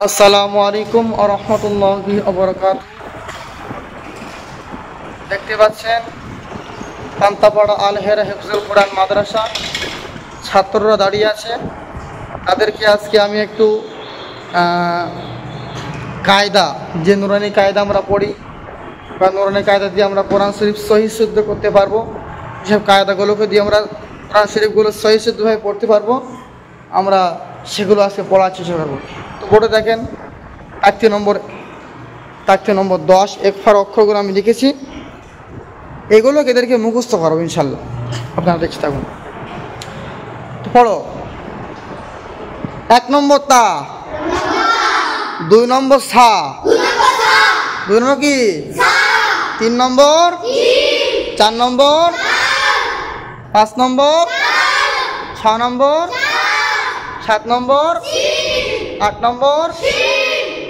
আসসালামু আলাইকুম ওয়া রাহমাতুল্লাহি ওয়া বারাকাতুহু। দেখতে পাচ্ছেন পান্তাপাড়া আল হেরা হিফজুল কোরআন মাদ্রাসা ছাত্ররা দাঁড়িয়ে আছে। তাদেরকে আজকে আমি একটু কায়দা, যে নুরানি কায়দা আমরা পড়ি বা নুরানি কায়দা দিয়ে আমরা কোরআন শরীফ সহি শুদ্ধ করতে পারবো, যেসব কায়দাগুলোকে দিয়ে আমরা কোরআন শরীফগুলো সহি শুদ্ধভাবে পড়তে পারবো, আমরা সেগুলো আজকে পড়ার চেষ্টা করবো। তো বোর্ডে দেখেন তাকতি নম্বর 10 একফার অক্ষরগুলো আমি লিখেছি, এগুলো এদেরকে মুখস্থ করবো ইনশাল্লাহ। আপনারা দেখতে থাকুন। তো পড়ো। 1 নম্বর তা, 2 নম্বর সা, 2 নম্বর কি 3 নম্বর 4 নম্বর 5 নম্বর 6 নম্বর 7 নম্বর 8 নম্বর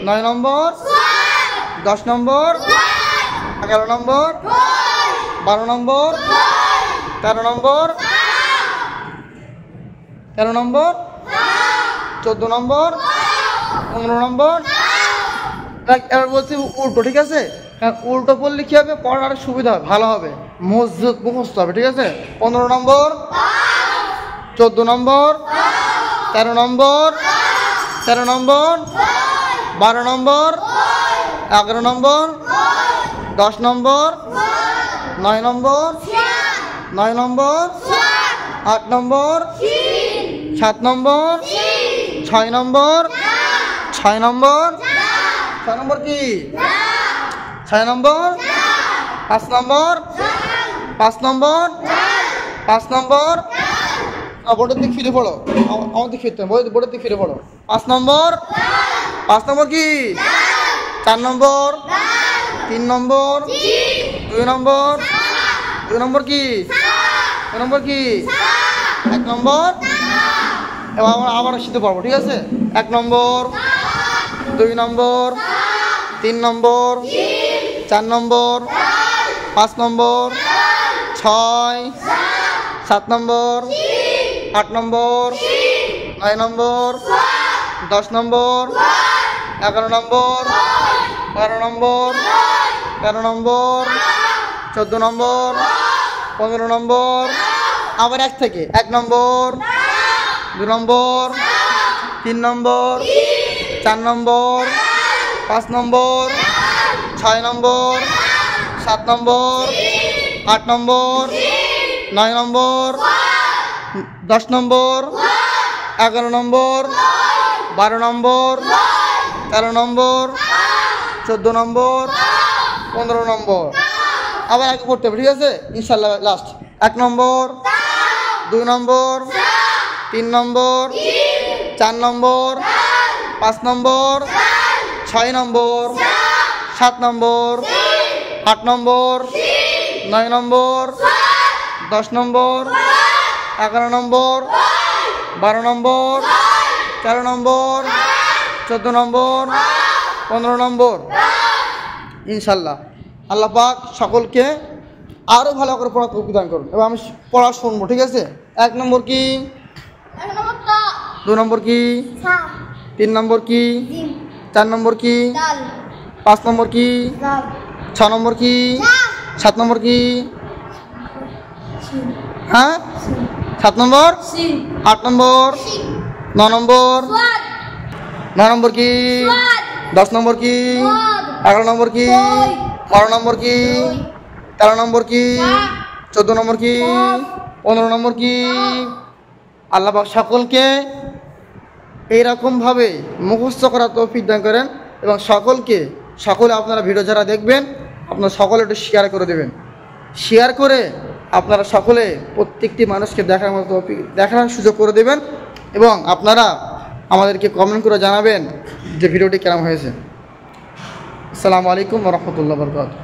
9 নম্বর 10 নম্বর 11 নম্বর 12 নম্বর 13 নম্বর 14 নম্বর 15 নম্বর। এবার বলছি উল্টো, ঠিক আছে? কারণ উল্টো পড়লে কী হবে, পড়ার সুবিধা হবে, ভালো হবে, মজবুত মুখস্থ হবে, ঠিক আছে? 15 নম্বর 14 নম্বর 13 নম্বর 12 নম্বর 11 নম্বর 10 নম্বর 9 নম্বর 8 নম্বর 7 নম্বর 6 নম্বর 6 নম্বর কি 6 নম্বর 5 নম্বর বোর্ডের দিক ফিরে পড়ো, আমার দিক ফিরতে বোর্ডের দিক ফিরে পড়ো। 5 নম্বর কি 4 নম্বর 3 নম্বর 2 নম্বর কি 1 নম্বর। এবার আবার শিখতে পারবো, ঠিক আছে? 1 নম্বর 2 নম্বর 3 নম্বর 4 নম্বর 5 নম্বর 6 7 নম্বর 8 নম্বর 9 নম্বর 10 নম্বর 11 নম্বর 12 নম্বর 13 নম্বর 14 নম্বর 15 নম্বর। আবার 1 থেকে 1 নম্বর 2 নম্বর 3 নম্বর 4 নম্বর 5 নম্বর 6 নম্বর 7 নম্বর 8 নম্বর 9 নম্বর 10 নম্বর 11 নম্বর 12 নম্বর 13 নম্বর 14 নম্বর 15 নম্বর। আবার আগে পড়তে হবে, ঠিক আছে? ইনশাল্লাহ লাস্ট 1 নম্বর 2 নম্বর 3 নম্বর 4 নম্বর 5 নম্বর 6 নম্বর 7 নম্বর 8 নম্বর 9 নম্বর 10 নম্বর 11 নম্বর 12 নম্বর 13 নম্বর 14 নম্বর 15 নম্বর। ইনশাল্লাহ আল্লাহ পাক সকলকে আরও ভালো করে পড়া তৌফিক দান করুন। এবার আমি পড়া শুনবো, ঠিক আছে? 1 নম্বর কি 2 নম্বর কি 3 নম্বর কি 4 নম্বর কি 5 নম্বর কি 6 নম্বর কি 7 নম্বর কি 7 নম্বর 8 নম্বর 9 নম্বর কি 10 নম্বর কি 11 নম্বর কি 12 নম্বর কি 13 নম্বর কি 14 নম্বর কি 15 নম্বর কি। আল্লাহ পাক সকলকে এইরকমভাবে মুখস্থ করার তৌফিক দান করেন এবং সকলে আপনারা ভিডিও যারা দেখবেন আপনারা সকলে একটু শেয়ার করে দেবেন। শেয়ার করে আপনারা সকলে প্রত্যেকটি মানুষকে দেখার সুযোগ করে দেবেন এবং আপনারা আমাদেরকে কমেন্ট করে জানাবেন যে ভিডিওটি কেমন হয়েছে। আসসালামু আলাইকুম ওয়া রাহমাতুল্লাহি ওয়া বারাকাতুহু।